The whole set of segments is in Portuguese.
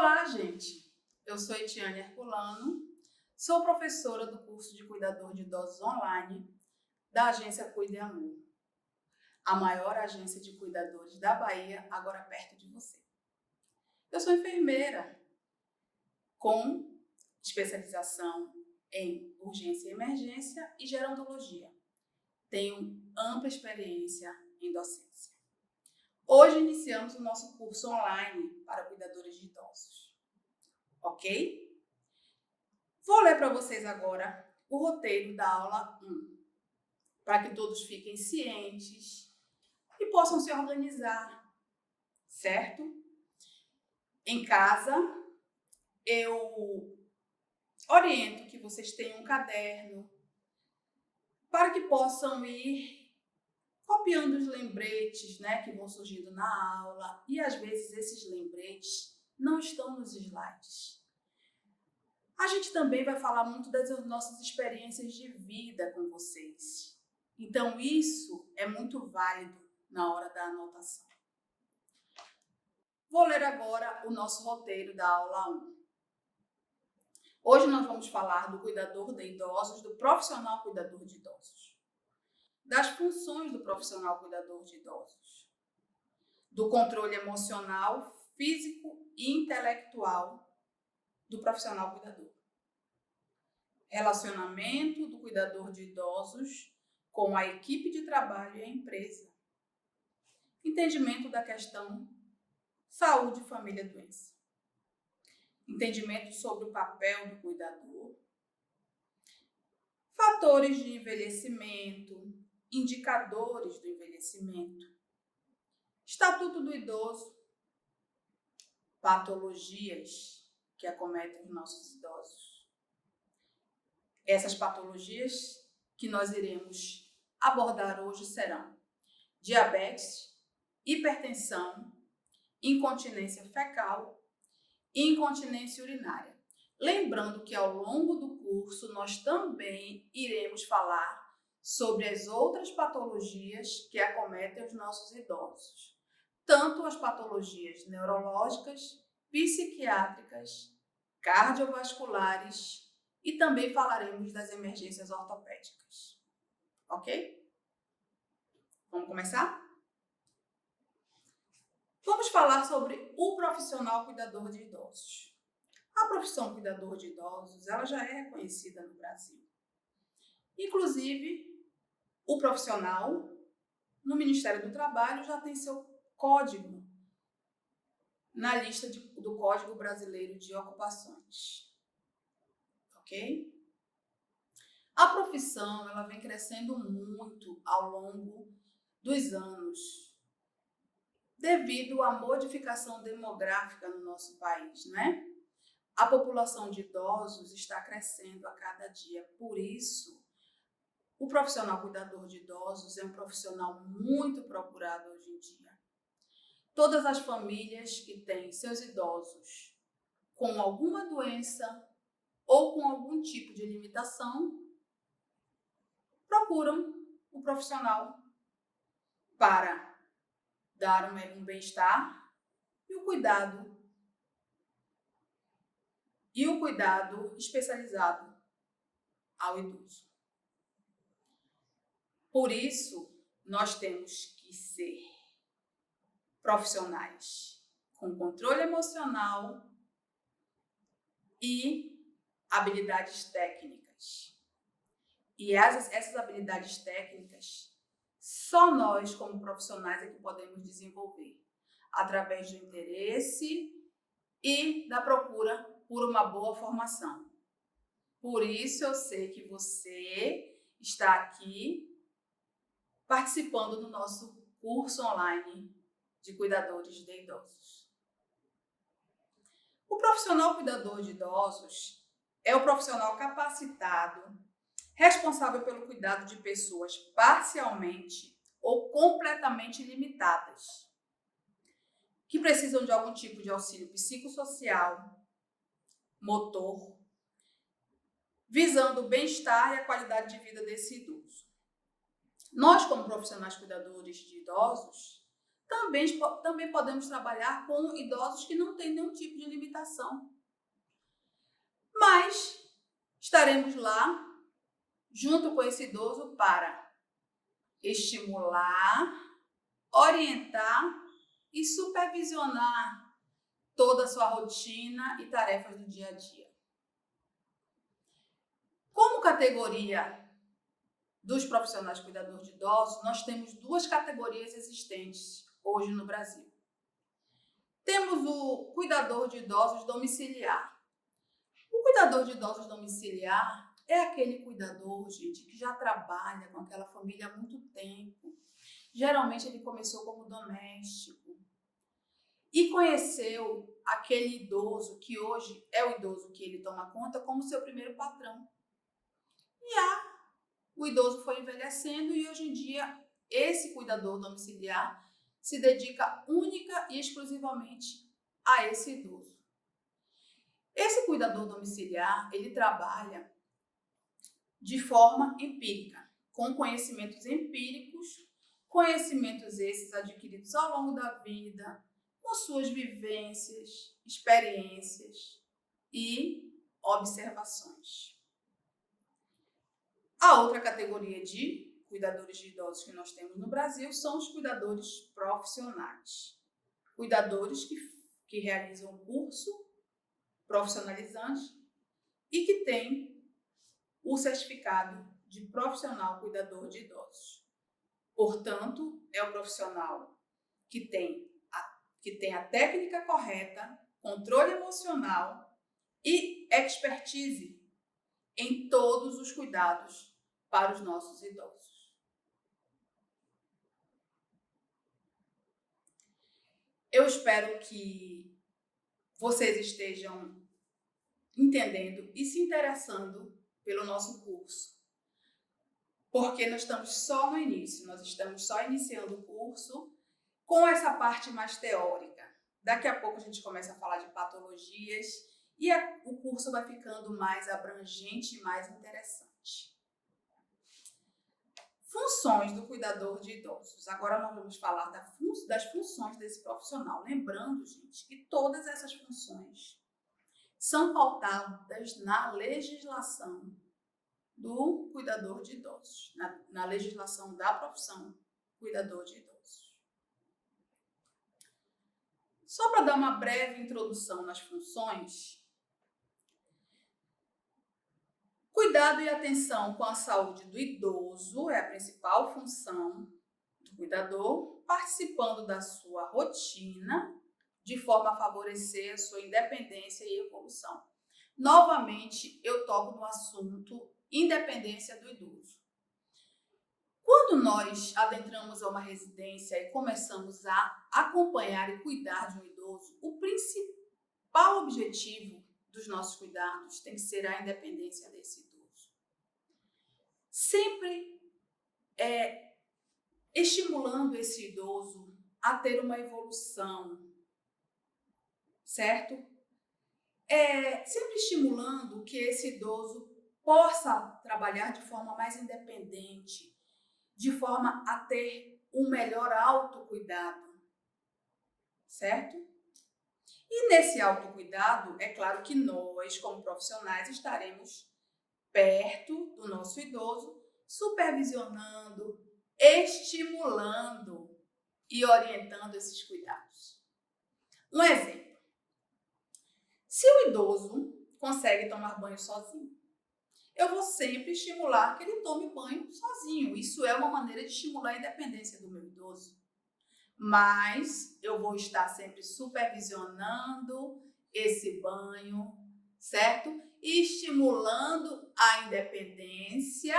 Olá, gente! Eu sou Etiane Herculano, sou professora do curso de Cuidador de Idosos online da agência Cuide Amor, a maior agência de cuidadores da Bahia, agora perto de você. Eu sou enfermeira com especialização em urgência e emergência e gerontologia. Tenho ampla experiência em docência. Hoje iniciamos o nosso curso online para cuidadores de idosos. Ok? Vou ler para vocês agora o roteiro da aula 1, para que todos fiquem cientes e possam se organizar, certo? Em casa, eu oriento que vocês tenham um caderno para que possam ir copiando os lembretes, que vão surgindo na aula, e às vezes esses lembretes não estão nos slides. A gente também vai falar muito das nossas experiências de vida com vocês. Então, isso é muito válido na hora da anotação. Vou ler agora o nosso roteiro da aula 1. Hoje nós vamos falar do cuidador de idosos, do profissional cuidador de idosos, das funções do profissional cuidador de idosos, do controle emocional, físico e intelectual do profissional cuidador, relacionamento do cuidador de idosos com a equipe de trabalho e a empresa, entendimento da questão saúde, família, doença, entendimento sobre o papel do cuidador, fatores de envelhecimento, indicadores do envelhecimento, estatuto do idoso, patologias que acometem os nossos idosos. Essas patologias que nós iremos abordar hoje serão diabetes, hipertensão, incontinência fecal e incontinência urinária. Lembrando que ao longo do curso nós também iremos falar sobre as outras patologias que acometem os nossos idosos, tanto as patologias neurológicas, psiquiátricas, cardiovasculares e também falaremos das emergências ortopédicas. Ok? Vamos começar? Vamos falar sobre o profissional cuidador de idosos. A profissão cuidador de idosos, ela já é reconhecida no Brasil. Inclusive, o profissional no Ministério do Trabalho já tem seu código na lista do Código Brasileiro de Ocupações. Ok? A profissão, ela vem crescendo muito ao longo dos anos, devido à modificação demográfica no nosso país, A população de idosos está crescendo a cada dia. Por isso, o profissional cuidador de idosos é um profissional muito procurado hoje em dia. Todas as famílias que têm seus idosos com alguma doença ou com algum tipo de limitação procuram o profissional para dar um bem-estar e o cuidado especializado ao idoso. Por isso, nós temos que ser profissionais com controle emocional e habilidades técnicas. E essas habilidades técnicas, só nós, como profissionais, é que podemos desenvolver, através do interesse e da procura por uma boa formação. Por isso, eu sei que você está aqui participando do nosso curso online de cuidadores de idosos. O profissional cuidador de idosos é o profissional capacitado, responsável pelo cuidado de pessoas parcialmente ou completamente limitadas, que precisam de algum tipo de auxílio psicossocial, motor, visando o bem-estar e a qualidade de vida desse idoso. Nós, como profissionais cuidadores de idosos, Também podemos trabalhar com idosos que não têm nenhum tipo de limitação. Mas estaremos lá junto com esse idoso para estimular, orientar e supervisionar toda a sua rotina e tarefas do dia a dia. Como categoria dos profissionais cuidadores de idosos, nós temos duas categorias existentes hoje no Brasil. Temos o cuidador de idosos domiciliar. O cuidador de idosos domiciliar é aquele cuidador, gente, que já trabalha com aquela família há muito tempo. Geralmente ele começou como doméstico e conheceu aquele idoso que hoje é o idoso que ele toma conta como seu primeiro patrão. O idoso foi envelhecendo e hoje em dia esse cuidador domiciliar se dedica única e exclusivamente a esse idoso. Esse cuidador domiciliar, ele trabalha de forma empírica, com conhecimentos empíricos, conhecimentos esses adquiridos ao longo da vida, com suas vivências, experiências e observações. A outra categoria de cuidadores de idosos que nós temos no Brasil são os cuidadores profissionais. Cuidadores que realizam um curso profissionalizante e que têm o certificado de profissional cuidador de idosos. Portanto, é o profissional que tem a técnica correta, controle emocional e expertise em todos os cuidados para os nossos idosos. Eu espero que vocês estejam entendendo e se interessando pelo nosso curso, porque nós estamos só no início, nós estamos só iniciando o curso com essa parte mais teórica. Daqui a pouco a gente começa a falar de patologias e o curso vai ficando mais abrangente e mais interessante. Funções do cuidador de idosos. Agora nós vamos falar das funções desse profissional. Lembrando, gente, que todas essas funções são pautadas na legislação do cuidador de idosos, na legislação da profissão cuidador de idosos. Só para dar uma breve introdução nas funções, cuidado e atenção com a saúde do idoso é a principal função do cuidador, participando da sua rotina de forma a favorecer a sua independência e evolução. Novamente, eu toco no assunto independência do idoso. Quando nós adentramos a uma residência e começamos a acompanhar e cuidar de um idoso, o principal objetivo dos nossos cuidados tem que ser a independência desse idoso. Sempre estimulando esse idoso a ter uma evolução, certo? Sempre estimulando que esse idoso possa trabalhar de forma mais independente, de forma a ter um melhor autocuidado, certo? E nesse autocuidado, é claro que nós, como profissionais, estaremos perto do nosso idoso, supervisionando, estimulando e orientando esses cuidados. Um exemplo. Se o idoso consegue tomar banho sozinho, eu vou sempre estimular que ele tome banho sozinho. Isso é uma maneira de estimular a independência do meu idoso. Mas eu vou estar sempre supervisionando esse banho, certo? E estimulando a independência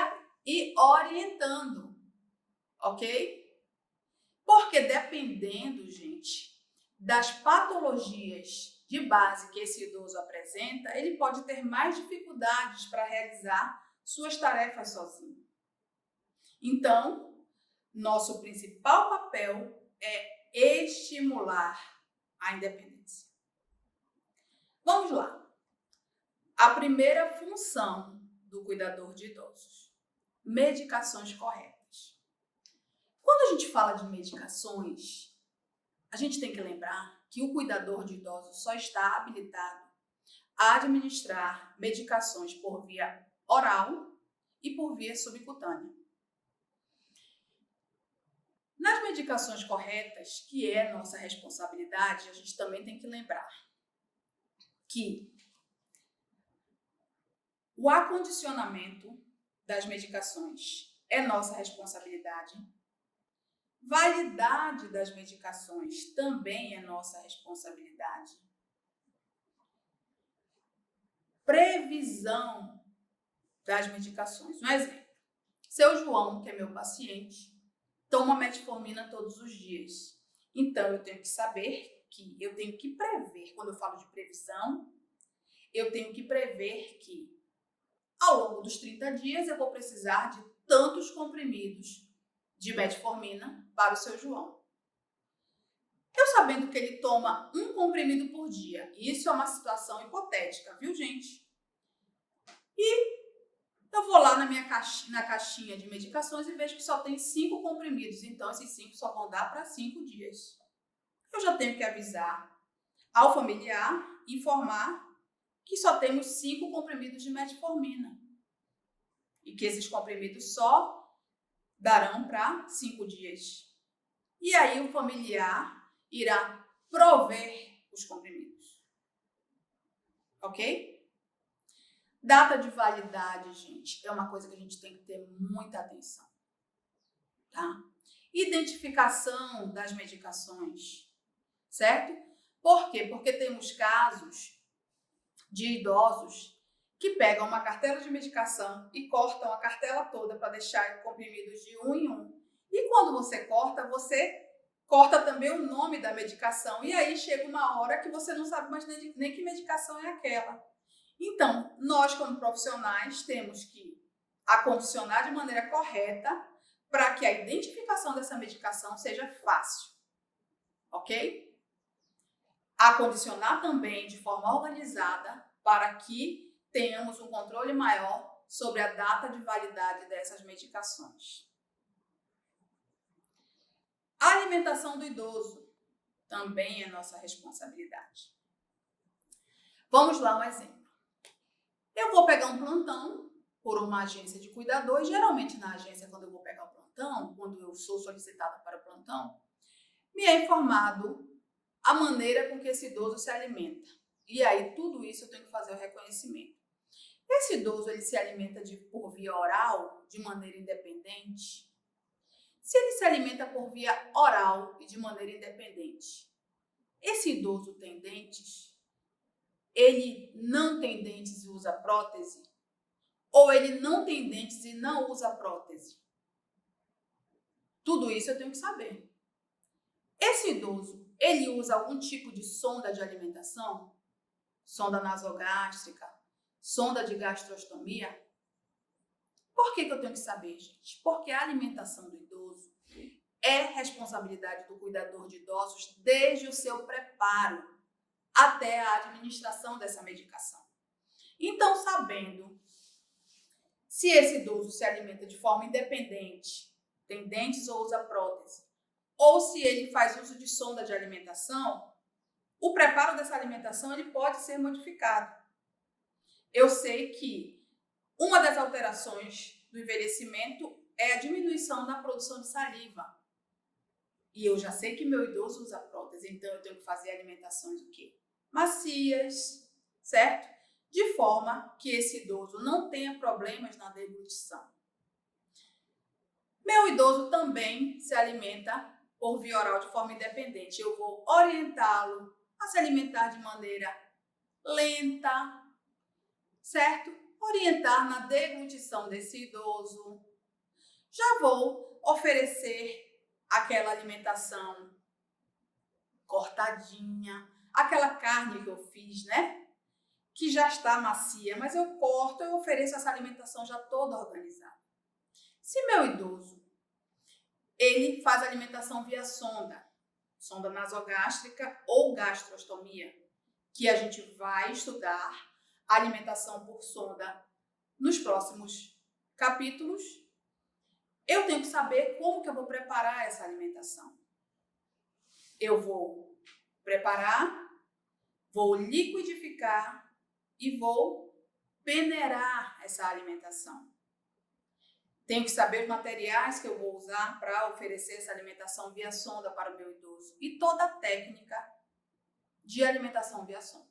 e orientando, ok? Porque dependendo, gente, das patologias de base que esse idoso apresenta, ele pode ter mais dificuldades para realizar suas tarefas sozinho. Então, nosso principal papel é estimular a independência. Vamos lá. A primeira função do cuidador de idosos: medicações corretas. Quando a gente fala de medicações, a gente tem que lembrar que o cuidador de idosos só está habilitado a administrar medicações por via oral e por via subcutânea. Nas medicações corretas, que é nossa responsabilidade, a gente também tem que lembrar que o acondicionamento das medicações é nossa responsabilidade. Validade das medicações também é nossa responsabilidade. Previsão das medicações. Um exemplo, seu João, que é meu paciente, toma metformina todos os dias. Então, eu tenho que saber que eu tenho que prever, quando eu falo de previsão, eu tenho que prever que ao longo dos 30 dias eu vou precisar de tantos comprimidos de metformina para o seu João. Eu sabendo que ele toma um comprimido por dia, e isso é uma situação hipotética, viu, gente? E eu vou lá na caixinha de medicações e vejo que só tem 5 comprimidos, então esses 5 só vão dar para 5 dias. Eu já tenho que avisar ao familiar, informar que só temos 5 comprimidos de metformina e que esses comprimidos só darão para 5 dias. E aí o familiar irá prover os comprimidos. Ok? Data de validade, gente, é uma coisa que a gente tem que ter muita atenção. Tá? Identificação das medicações, certo? Por quê? Porque temos casos de idosos que pegam uma cartela de medicação e cortam a cartela toda para deixar comprimidos de um em um. E quando você corta também o nome da medicação. E aí chega uma hora que você não sabe mais nem que medicação é aquela. Então, nós como profissionais temos que acondicionar de maneira correta para que a identificação dessa medicação seja fácil. Ok? Acondicionar também de forma organizada para que tenhamos um controle maior sobre a data de validade dessas medicações. A alimentação do idoso também é nossa responsabilidade. Vamos lá um exemplo. Eu vou pegar um plantão por uma agência de cuidador e geralmente na agência, quando eu vou pegar o plantão, quando eu sou solicitada para o plantão, me é informado a maneira com que esse idoso se alimenta. E aí, tudo isso eu tenho que fazer o reconhecimento. Esse idoso, ele se alimenta por via oral, de maneira independente? Se ele se alimenta por via oral e de maneira independente, esse idoso tem dentes? Ele não tem dentes e usa prótese? Ou ele não tem dentes e não usa prótese? Tudo isso eu tenho que saber. Esse idoso, ele usa algum tipo de sonda de alimentação? Sonda nasogástrica? Sonda de gastrostomia? Por que eu tenho que saber, gente? Porque a alimentação do idoso é responsabilidade do cuidador de idosos desde o seu preparo até a administração dessa medicação. Então, sabendo se esse idoso se alimenta de forma independente, tem dentes ou usa prótese, ou se ele faz uso de sonda de alimentação, o preparo dessa alimentação ele pode ser modificado. Eu sei que uma das alterações do envelhecimento é a diminuição da produção de saliva. E eu já sei que meu idoso usa prótese, então eu tenho que fazer alimentações o quê? Macias, certo? De forma que esse idoso não tenha problemas na deglutição. Meu idoso também se alimenta por via oral de forma independente. Eu vou orientá-lo a se alimentar de maneira lenta, certo? Orientar na deglutição desse idoso. Já vou oferecer aquela alimentação cortadinha, aquela carne que eu fiz, né? Que já está macia, mas eu corto, eu ofereço essa alimentação já toda organizada. Se meu idoso, ele faz alimentação via sonda nasogástrica ou gastrostomia, que a gente vai estudar a alimentação por sonda nos próximos capítulos, eu tenho que saber como que eu vou preparar essa alimentação. Eu vou preparar, vou liquidificar e vou peneirar essa alimentação. Tenho que saber os materiais que eu vou usar para oferecer essa alimentação via sonda para o meu idoso e toda a técnica de alimentação via sonda.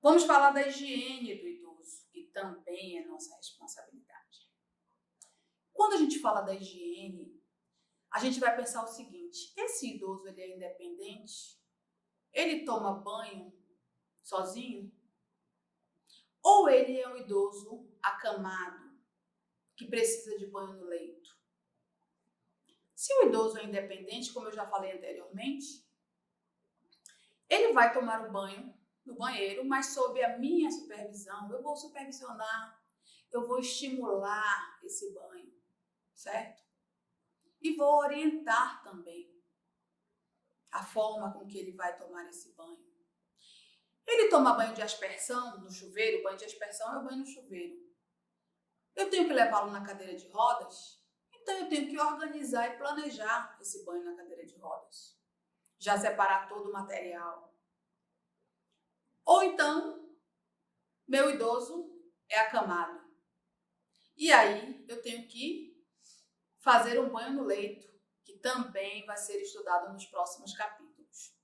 Vamos falar da higiene do idoso, que também é nossa responsabilidade. Quando a gente fala da higiene, a gente vai pensar o seguinte: esse idoso ele é independente? Ele toma banho sozinho? Ou ele é um idoso acamado, que precisa de banho no leito? Se o idoso é independente, como eu já falei anteriormente, ele vai tomar o banho no banheiro, mas sob a minha supervisão. Eu vou supervisionar, eu vou estimular esse banho, certo? E vou orientar também a forma com que ele vai tomar esse banho. Ele toma banho de aspersão no chuveiro, banho de aspersão é o banho no chuveiro. Eu tenho que levá-lo na cadeira de rodas, então eu tenho que organizar e planejar esse banho na cadeira de rodas. Já separar todo o material. Ou então, meu idoso é acamado. E aí eu tenho que fazer um banho no leito, que também vai ser estudado nos próximos capítulos.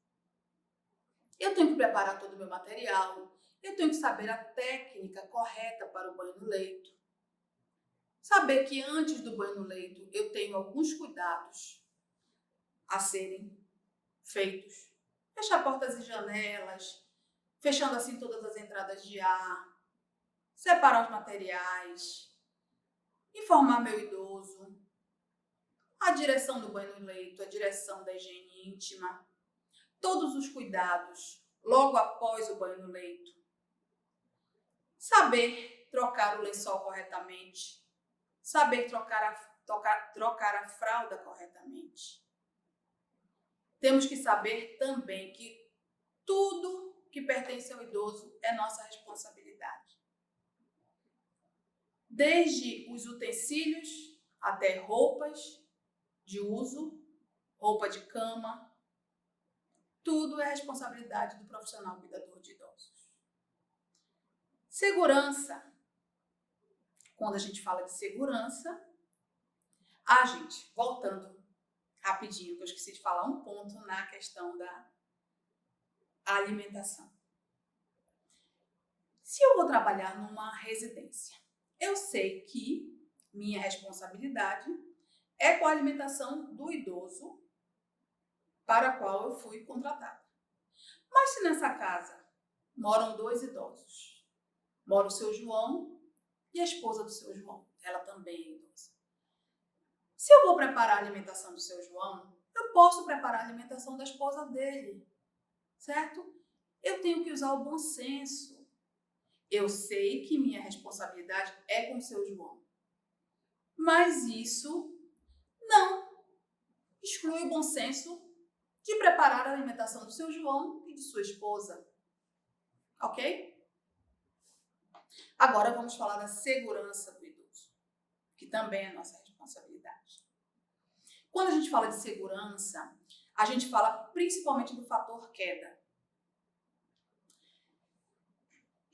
Eu tenho que preparar todo o meu material, eu tenho que saber a técnica correta para o banho no leito. Saber que antes do banho no leito eu tenho alguns cuidados a serem feitos. Fechar portas e janelas, fechando assim todas as entradas de ar, separar os materiais, informar meu idoso, a direção do banho no leito, a direção da higiene íntima, todos os cuidados logo após o banho no leito. Saber trocar o lençol corretamente, saber trocar a fralda corretamente. Temos que saber também que tudo que pertence ao idoso é nossa responsabilidade. Desde os utensílios até roupas de uso, roupa de cama, tudo é responsabilidade do profissional cuidador de idosos. Segurança. Quando a gente fala de segurança, gente, voltando rapidinho, que eu esqueci de falar um ponto na questão da alimentação. Se eu vou trabalhar numa residência, eu sei que minha responsabilidade é com a alimentação do idoso para a qual eu fui contratada. Mas se nessa casa moram 2 idosos, mora o seu João e a esposa do seu João, ela também é idosa. Se eu vou preparar a alimentação do seu João, eu posso preparar a alimentação da esposa dele, certo? Eu tenho que usar o bom senso. Eu sei que minha responsabilidade é com o seu João, mas isso não exclui o bom senso de preparar a alimentação do seu João e de sua esposa, ok? Agora vamos falar da segurança do idoso, que também é nossa responsabilidade. Quando a gente fala de segurança, a gente fala principalmente do fator queda.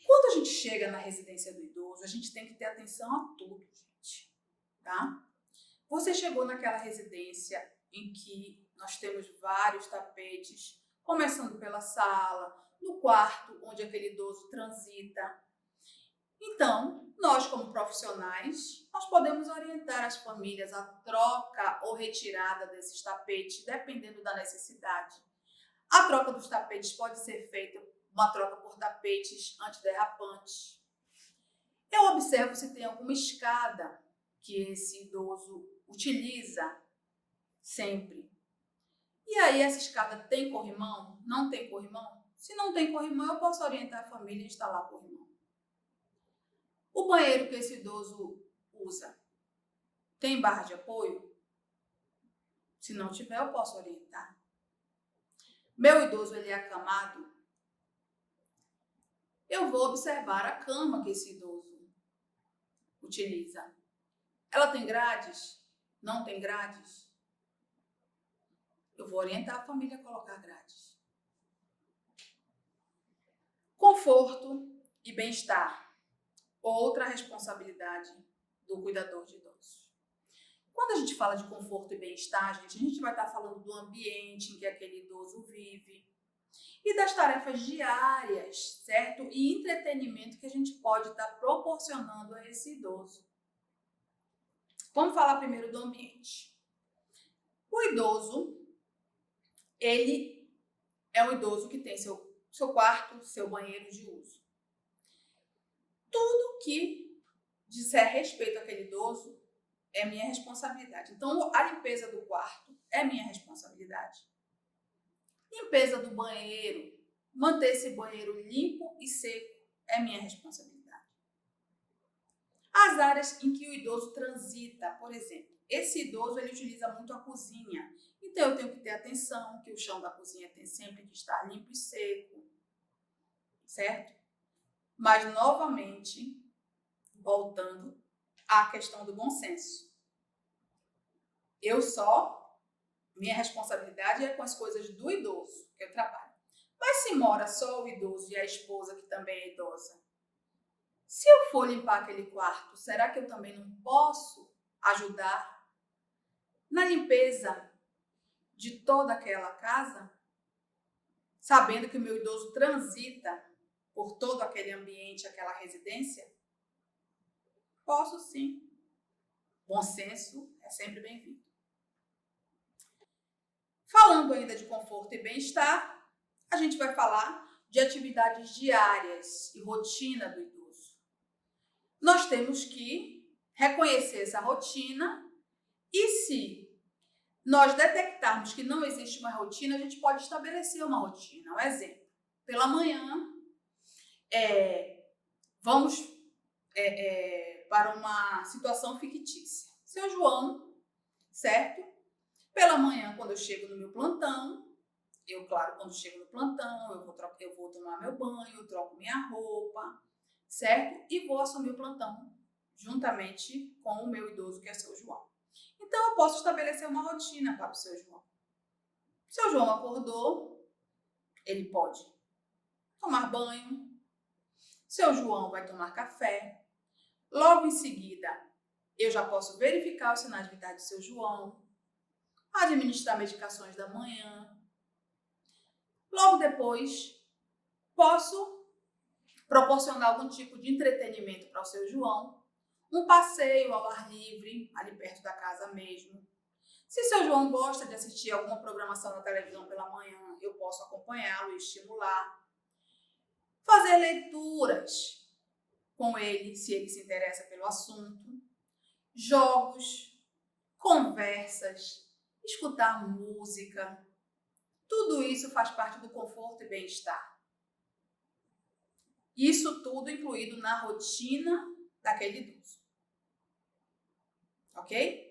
Quando a gente chega na residência do idoso, a gente tem que ter atenção a tudo, gente, tá? Você chegou naquela residência em que nós temos vários tapetes, começando pela sala, no quarto onde aquele idoso transita. Então, nós como profissionais, nós podemos orientar as famílias a troca ou retirada desses tapetes, dependendo da necessidade. A troca dos tapetes pode ser feita uma troca por tapetes antiderrapantes. Eu observo se tem alguma escada que esse idoso utiliza sempre. E aí essa escada tem corrimão? Não tem corrimão? Se não tem corrimão, eu posso orientar a família a instalar corrimão. O banheiro que esse idoso usa tem barra de apoio? Se não tiver, eu posso orientar. Meu idoso ele é acamado? Eu vou observar a cama que esse idoso utiliza. Ela tem grades? Não tem grades? eu vou orientar a família a colocar grades. Conforto e bem-estar. Outra responsabilidade do cuidador de idosos. Quando a gente fala de conforto e bem-estar, a gente vai estar falando do ambiente em que aquele idoso vive e das tarefas diárias, certo? E entretenimento que a gente pode estar proporcionando a esse idoso. Vamos falar primeiro do ambiente. O idoso, ele é um idoso que tem seu quarto, seu banheiro de uso. Tudo que disser respeito àquele idoso é minha responsabilidade. Então, a limpeza do quarto é minha responsabilidade. Limpeza do banheiro, manter esse banheiro limpo e seco é minha responsabilidade. As áreas em que o idoso transita, por exemplo, esse idoso ele utiliza muito a cozinha. Então, eu tenho que ter atenção que o chão da cozinha tem sempre que estar limpo e seco, certo? Mas, novamente, voltando à questão do bom senso. Minha responsabilidade é com as coisas do idoso que eu trabalho. Mas se mora só o idoso e a esposa que também é idosa, se eu for limpar aquele quarto, será que eu também não posso ajudar na limpeza de toda aquela casa? Sabendo que o meu idoso transita por todo aquele ambiente, aquela residência? Posso sim. Bom senso é sempre bem-vindo. Falando ainda de conforto e bem-estar, a gente vai falar de atividades diárias e rotina do idoso. Nós temos que reconhecer essa rotina e se nós detectarmos que não existe uma rotina, a gente pode estabelecer uma rotina. Um exemplo, pela manhã, vamos para uma situação fictícia. Seu João, certo? Pela manhã, quando eu chego no meu plantão, quando chego no plantão, eu vou tomar meu banho, eu troco minha roupa, certo? E vou assumir o plantão juntamente com o meu idoso, que é seu João. Então, eu posso estabelecer uma rotina para o seu João. Seu João acordou, ele pode tomar banho. Seu João vai tomar café. Logo em seguida, eu já posso verificar os sinais vitais do seu João, administrar medicações da manhã. Logo depois, posso proporcionar algum tipo de entretenimento para o seu João, um passeio ao ar livre, ali perto da casa mesmo. Se seu João gosta de assistir alguma programação na televisão pela manhã, eu posso acompanhá-lo e estimular. Fazer leituras com ele, se ele se interessa pelo assunto. Jogos, conversas, escutar música. Tudo isso faz parte do conforto e bem-estar. Isso tudo incluído na rotina daquele idoso. Ok?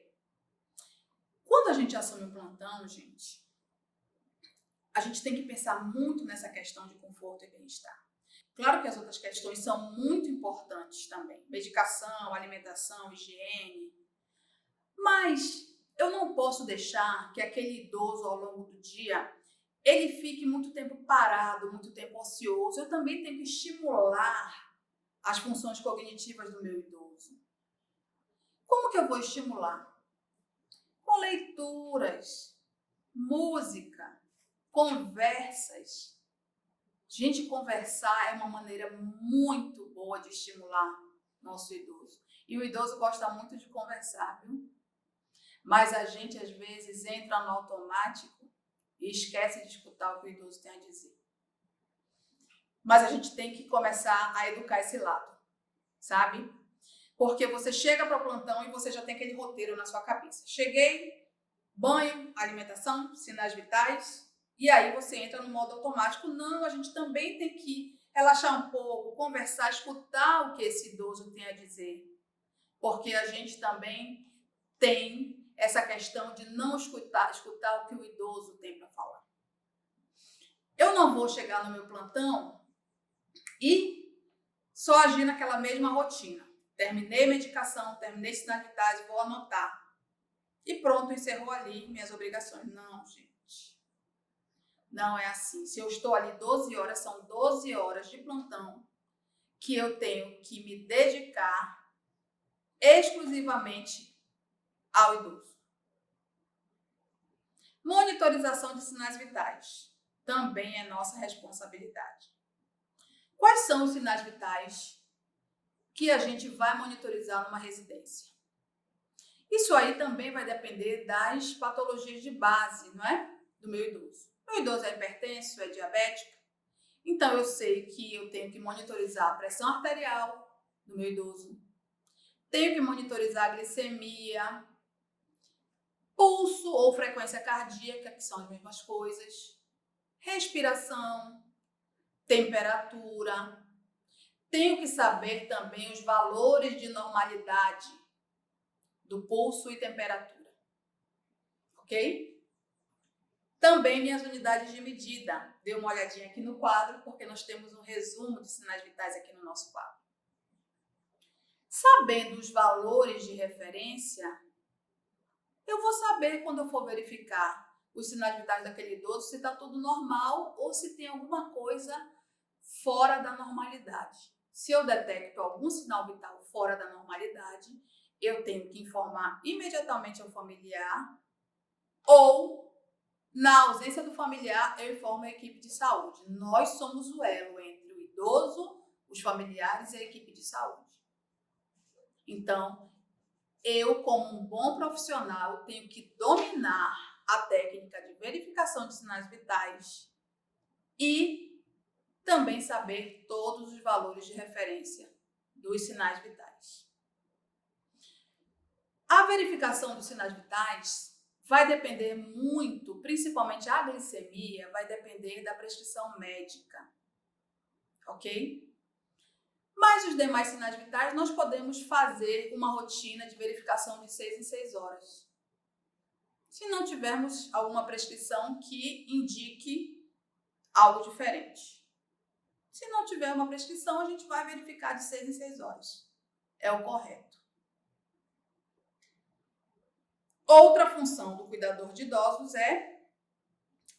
Quando a gente assume um plantão, a gente tem que pensar muito nessa questão de conforto e bem-estar. Claro que as outras questões são muito importantes também. Medicação, alimentação, higiene. Mas eu não posso deixar que aquele idoso, ao longo do dia, ele fique muito tempo parado, muito tempo ocioso. Eu também tenho que estimular as funções cognitivas do meu idoso. Como que eu vou estimular? Com leituras, música, conversas. Gente, conversar é uma maneira muito boa de estimular nosso idoso. E o idoso gosta muito de conversar, viu? Mas a gente, às vezes, entra no automático e esquece de escutar o que o idoso tem a dizer. Mas a gente tem que começar a educar esse lado, sabe? Porque você chega para o plantão e você já tem aquele roteiro na sua cabeça. Cheguei, banho, alimentação, sinais vitais, e aí você entra no modo automático. Não, a gente também tem que relaxar um pouco, conversar, escutar o que esse idoso tem a dizer. Porque a gente também tem essa questão de não escutar o que o idoso tem para falar. Eu não vou chegar no meu plantão e só agir naquela mesma rotina. Terminei medicação, terminei sinais vitais, vou anotar. E pronto, encerrou ali minhas obrigações. Não, gente. Não é assim. Se eu estou ali 12 horas, são 12 horas de plantão que eu tenho que me dedicar exclusivamente ao idoso. Monitorização de sinais vitais também é nossa responsabilidade. Quais são os sinais vitais que a gente vai monitorizar numa residência? Isso aí também vai depender das patologias de base, não é? Do meu idoso. Meu idoso é hipertenso, é diabético, então eu sei que eu tenho que monitorizar a pressão arterial do meu idoso, tenho que monitorizar a glicemia, pulso ou frequência cardíaca, que são as mesmas coisas, respiração, temperatura. Tenho que saber também os valores de normalidade do pulso e temperatura, ok? Também minhas unidades de medida. Dê uma olhadinha aqui no quadro, porque nós temos um resumo de sinais vitais aqui no nosso quadro. Sabendo os valores de referência, eu vou saber quando eu for verificar os sinais vitais daquele idoso se está tudo normal ou se tem alguma coisa fora da normalidade. Se eu detecto algum sinal vital fora da normalidade, eu tenho que informar imediatamente ao familiar ou, na ausência do familiar, eu informo a equipe de saúde. Nós somos o elo entre o idoso, os familiares e a equipe de saúde. Então, eu, como um bom profissional, tenho que dominar a técnica de verificação de sinais vitais e também saber todos os valores de referência dos sinais vitais. A verificação dos sinais vitais vai depender muito, principalmente a glicemia, vai depender da prescrição médica, ok? Mas os demais sinais vitais nós podemos fazer uma rotina de verificação de 6 em 6 horas. Se não tivermos alguma prescrição que indique algo diferente. Se não tiver uma prescrição, a gente vai verificar de 6 em 6 horas. É o correto. Outra função do cuidador de idosos é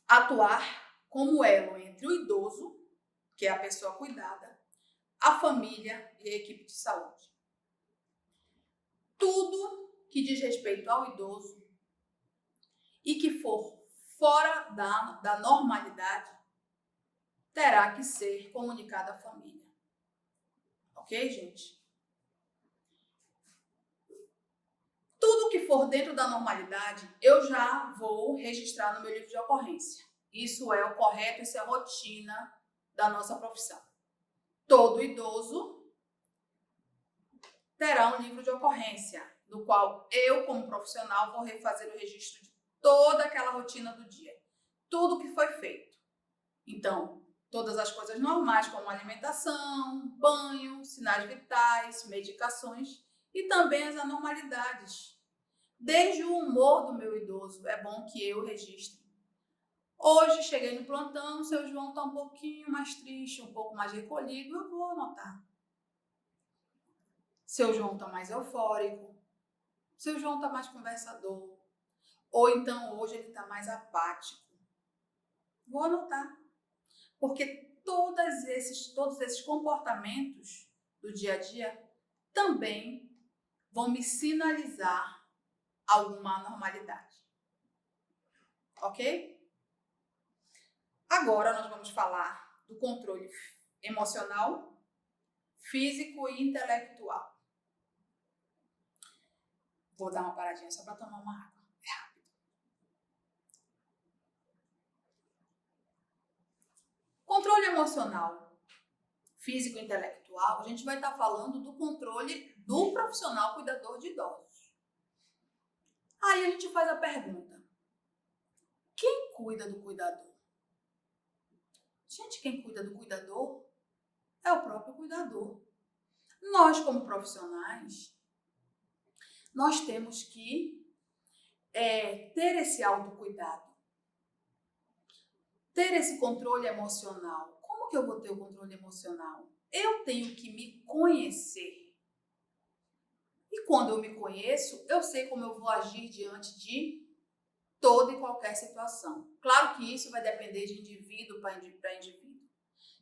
atuar como elo entre o idoso, que é a pessoa cuidada, a família e a equipe de saúde. Tudo que diz respeito ao idoso e que for fora da normalidade terá que ser comunicado à família. Ok, gente? Tudo que for dentro da normalidade, eu já vou registrar no meu livro de ocorrência. Isso é o correto, isso é a rotina da nossa profissão. Todo idoso terá um livro de ocorrência, no qual eu, como profissional, vou fazer o registro de toda aquela rotina do dia. Tudo que foi feito. Então, todas as coisas normais, como alimentação, banho, sinais vitais, medicações e também as anormalidades. Desde o humor do meu idoso, é bom que eu registre. Hoje cheguei no plantão, seu João está um pouquinho mais triste, um pouco mais recolhido, eu vou anotar. Seu João está mais eufórico, seu João está mais conversador, ou então hoje ele está mais apático. Vou anotar, porque todos esses comportamentos do dia a dia também vão me sinalizar alguma anormalidade. Ok? Agora nós vamos falar do controle emocional, físico e intelectual. Vou dar uma paradinha só para tomar uma água. É rápido. Controle emocional, físico e intelectual, a gente vai estar falando do controle do profissional cuidador de idosos. Aí a gente faz a pergunta: quem cuida do cuidador? Gente, quem cuida do cuidador é o próprio cuidador. Nós, como profissionais, nós temos que ter esse autocuidado, ter esse controle emocional. Como que eu vou ter o controle emocional? Eu tenho que me conhecer. E quando eu me conheço, eu sei como eu vou agir diante de toda e qualquer situação. Claro que isso vai depender de indivíduo para indivíduo.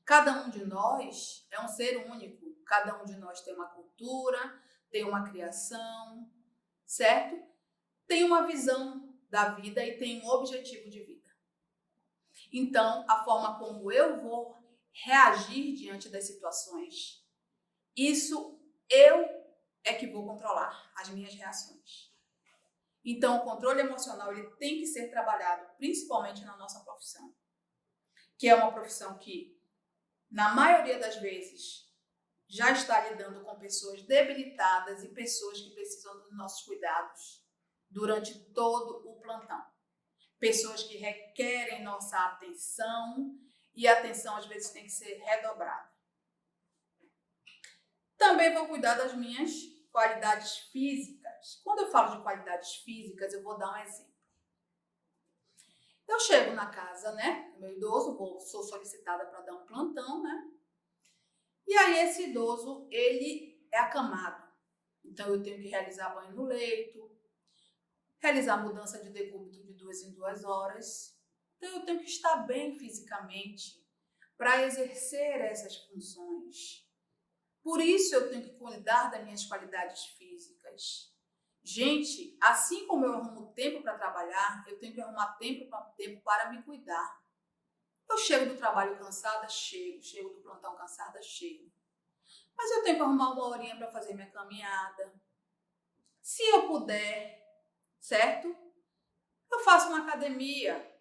Cada um de nós é um ser único. Cada um de nós tem uma cultura, tem uma criação, certo? Tem uma visão da vida e tem um objetivo de vida. Então, a forma como eu vou reagir diante das situações, isso eu é que vou controlar as minhas reações. Então, o controle emocional ele tem que ser trabalhado, principalmente na nossa profissão, que é uma profissão que, na maioria das vezes, já está lidando com pessoas debilitadas e pessoas que precisam dos nossos cuidados durante todo o plantão. Pessoas que requerem nossa atenção e a atenção às vezes tem que ser redobrada. Também vou cuidar das minhas qualidades físicas. Quando eu falo de qualidades físicas, eu vou dar um exemplo. Eu chego na casa, né, do meu idoso, sou solicitada para dar um plantão, né? E aí esse idoso, ele é acamado. Então eu tenho que realizar banho no leito, realizar mudança de decúbito de 2 em 2 horas. Então eu tenho que estar bem fisicamente para exercer essas funções. Por isso eu tenho que cuidar das minhas qualidades físicas. Gente, assim como eu arrumo tempo para trabalhar, eu tenho que arrumar tempo para me cuidar. Eu chego do trabalho cansada, chego do plantão cansada, chego. Mas eu tenho que arrumar uma horinha para fazer minha caminhada. Se eu puder, certo? Eu faço uma academia.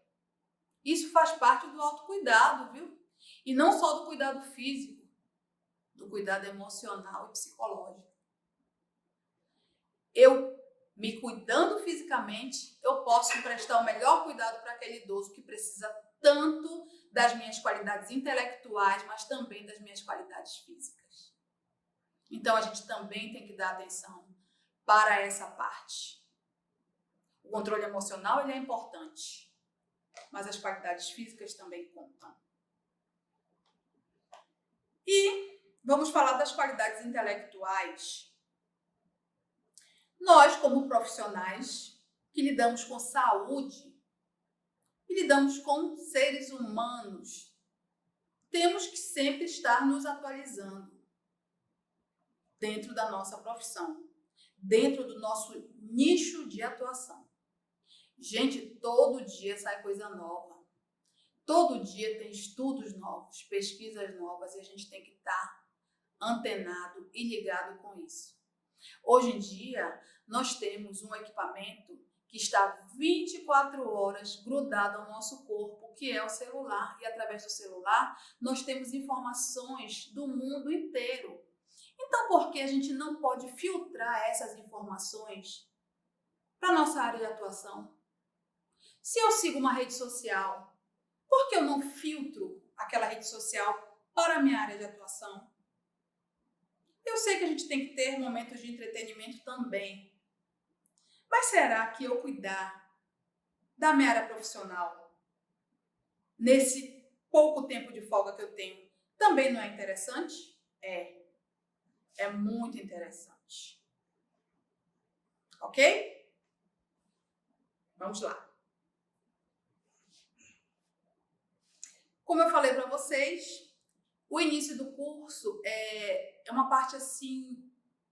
Isso faz parte do autocuidado, viu? E não só do cuidado físico, do cuidado emocional e psicológico. Eu, me cuidando fisicamente, eu posso prestar o melhor cuidado para aquele idoso que precisa tanto das minhas qualidades intelectuais, mas também das minhas qualidades físicas. Então, a gente também tem que dar atenção para essa parte. O controle emocional ele é importante, mas as qualidades físicas também contam. E vamos falar das qualidades intelectuais. Nós, como profissionais que lidamos com saúde e lidamos com seres humanos, temos que sempre estar nos atualizando dentro da nossa profissão, dentro do nosso nicho de atuação. Gente, todo dia sai coisa nova. Todo dia tem estudos novos, pesquisas novas e a gente tem que estar antenado e ligado com isso. Hoje em dia, nós temos um equipamento que está 24 horas grudado ao nosso corpo, que é o celular. E através do celular, nós temos informações do mundo inteiro. Então, por que a gente não pode filtrar essas informações para a nossa área de atuação? Se eu sigo uma rede social, por que eu não filtro aquela rede social para a minha área de atuação? Eu sei que a gente tem que ter momentos de entretenimento também. Mas será que eu cuidar da minha área profissional, nesse pouco tempo de folga que eu tenho, também não é interessante? É muito interessante. Ok? Vamos lá. Como eu falei para vocês, o início do curso é uma parte assim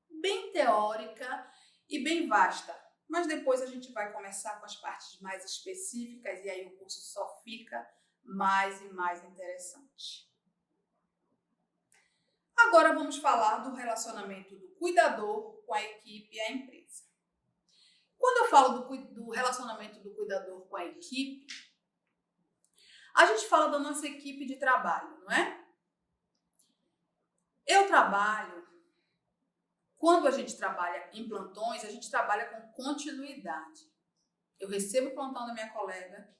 bem teórica e bem vasta, mas depois a gente vai começar com as partes mais específicas e aí o curso só fica mais e mais interessante. Agora vamos falar do relacionamento do cuidador com a equipe e a empresa. Quando eu falo do relacionamento do cuidador com a equipe, a gente fala da nossa equipe de trabalho, não é? Eu trabalho, quando a gente trabalha em plantões, a gente trabalha com continuidade. Eu recebo o plantão da minha colega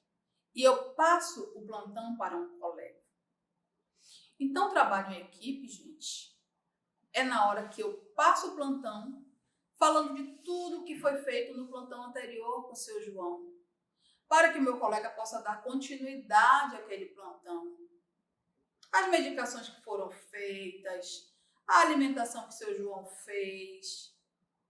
e eu passo o plantão para um colega. Então, trabalho em equipe, gente, é na hora que eu passo o plantão, falando de tudo que foi feito no plantão anterior com o seu João, para que o meu colega possa dar continuidade àquele plantão. As medicações que foram feitas, a alimentação que o seu João fez,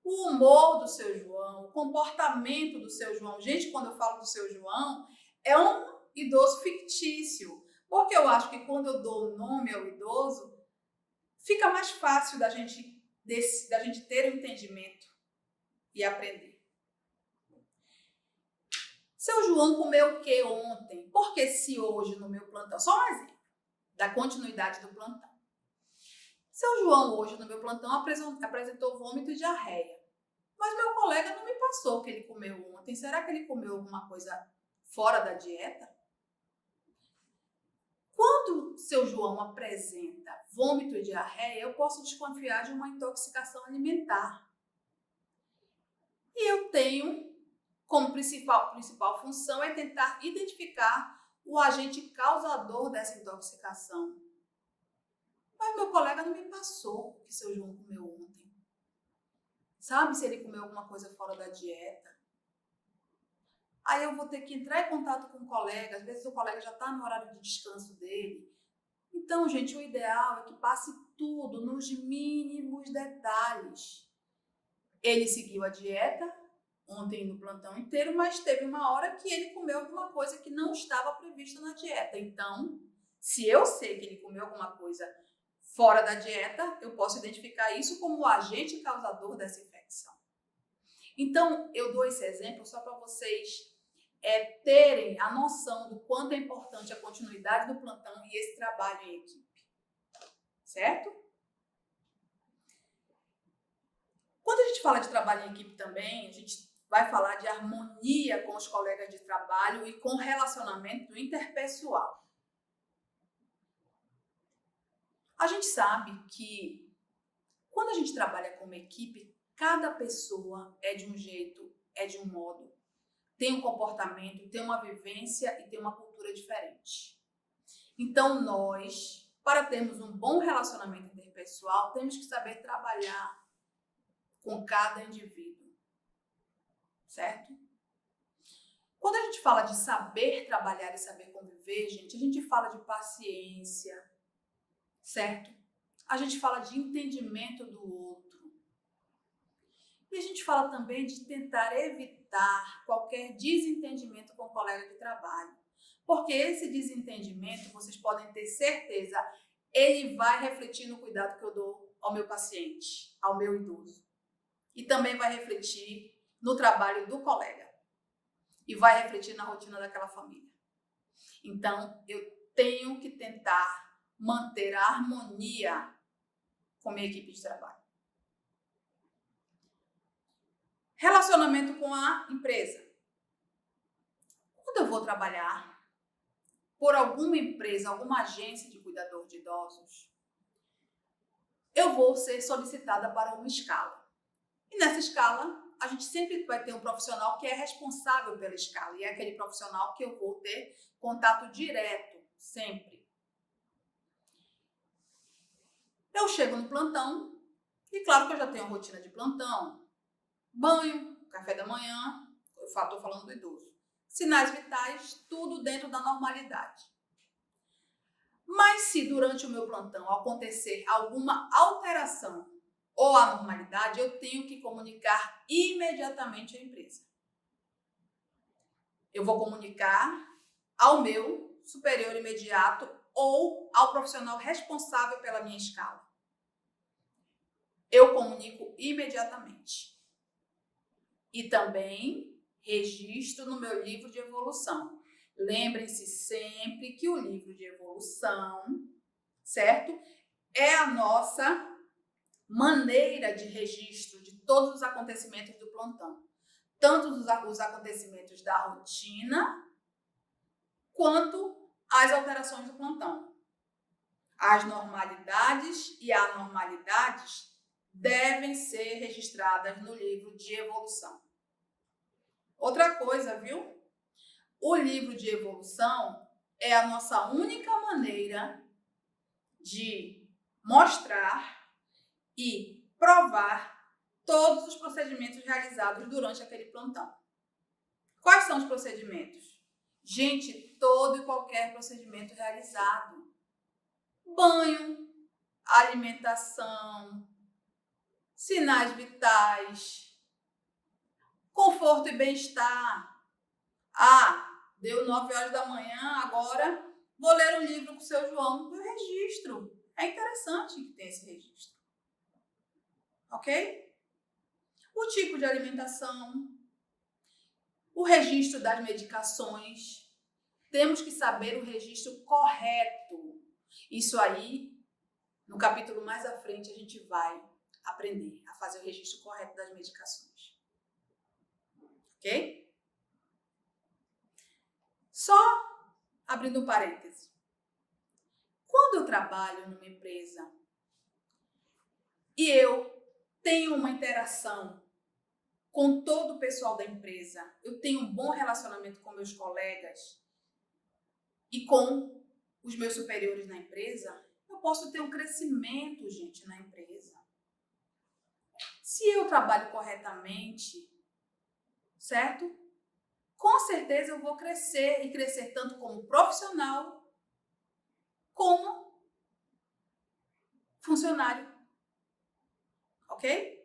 o humor do seu João, o comportamento do seu João. Gente, quando eu falo do seu João, é um idoso fictício, porque eu acho que quando eu dou o nome ao idoso, fica mais fácil da gente ter um entendimento e aprender. Seu João comeu o que ontem? Porque se hoje no meu plantão, só um exemplo da continuidade do plantão. Seu João hoje no meu plantão apresentou vômito e diarreia. Mas meu colega não me passou o que ele comeu ontem. Será que ele comeu alguma coisa fora da dieta? Quando seu João apresenta vômito e diarreia, eu posso desconfiar de uma intoxicação alimentar. E eu tenho como principal função é tentar identificar o agente causador dessa intoxicação. Mas meu colega não me passou o que seu João comeu ontem. Sabe se ele comeu alguma coisa fora da dieta? Aí eu vou ter que entrar em contato com o colega, às vezes o colega já está no horário de descanso dele. Então, gente, o ideal é que passe tudo nos mínimos detalhes. Ele seguiu a dieta ontem no plantão inteiro, mas teve uma hora que ele comeu alguma coisa que não estava prevista na dieta. Então, se eu sei que ele comeu alguma coisa fora da dieta, eu posso identificar isso como o agente causador dessa infecção. Então, eu dou esse exemplo só para vocês terem a noção do quanto é importante a continuidade do plantão e esse trabalho em equipe. Certo? Quando a gente fala de trabalho em equipe também, a gente vai falar de harmonia com os colegas de trabalho e com relacionamento interpessoal. A gente sabe que quando a gente trabalha como equipe, cada pessoa é de um jeito, é de um modo, tem um comportamento, tem uma vivência e tem uma cultura diferente. Então nós, para termos um bom relacionamento interpessoal, temos que saber trabalhar com cada indivíduo, certo? Quando a gente fala de saber trabalhar e saber conviver, gente, a gente fala de paciência, certo? A gente fala de entendimento do outro. E a gente fala também de tentar evitar qualquer desentendimento com o colega de trabalho. Porque esse desentendimento, vocês podem ter certeza, ele vai refletir no cuidado que eu dou ao meu paciente, ao meu idoso. E também vai refletir no trabalho do colega. E vai refletir na rotina daquela família. Então, eu tenho que tentar manter a harmonia com a minha equipe de trabalho. Relacionamento com a empresa. Quando eu vou trabalhar por alguma empresa, alguma agência de cuidador de idosos, eu vou ser solicitada para uma escala. E nessa escala, a gente sempre vai ter um profissional que é responsável pela escala. E é aquele profissional que eu vou ter contato direto, sempre. Eu chego no plantão, e claro que eu já tenho a rotina de plantão. Banho, café da manhã, eu estou falando do idoso. Sinais vitais, tudo dentro da normalidade. Mas se durante o meu plantão acontecer alguma alteração ou anormalidade, eu tenho que comunicar imediatamente à empresa. Eu vou comunicar ao meu superior imediato ou ao profissional responsável pela minha escala. Eu comunico imediatamente. E também registro no meu livro de evolução. Lembrem-se sempre que o livro de evolução, certo? É a nossa maneira de registro de todos os acontecimentos do plantão. Tanto os acontecimentos da rotina, quanto as alterações do plantão. As normalidades e anormalidades devem ser registradas no livro de evolução. Outra coisa, viu? O livro de evolução é a nossa única maneira de mostrar e provar todos os procedimentos realizados durante aquele plantão. Quais são os procedimentos? Gente, todo e qualquer procedimento realizado. Banho, alimentação, sinais vitais, conforto e bem-estar. Ah, deu 9 horas da manhã, agora vou ler um livro com o seu João. Eu registro. É interessante que tenha esse registro. Ok? O tipo de alimentação, o registro das medicações. Temos que saber o registro correto. Isso aí, no capítulo mais à frente, a gente vai aprender a fazer o registro correto das medicações. Ok? Só abrindo um parêntese. Quando eu trabalho numa empresa e eu tenho uma interação com todo o pessoal da empresa, eu tenho um bom relacionamento com meus colegas e com os meus superiores na empresa, eu posso ter um crescimento, gente, na empresa. Se eu trabalho corretamente, certo? Com certeza eu vou crescer e crescer tanto como profissional como funcionário. Ok?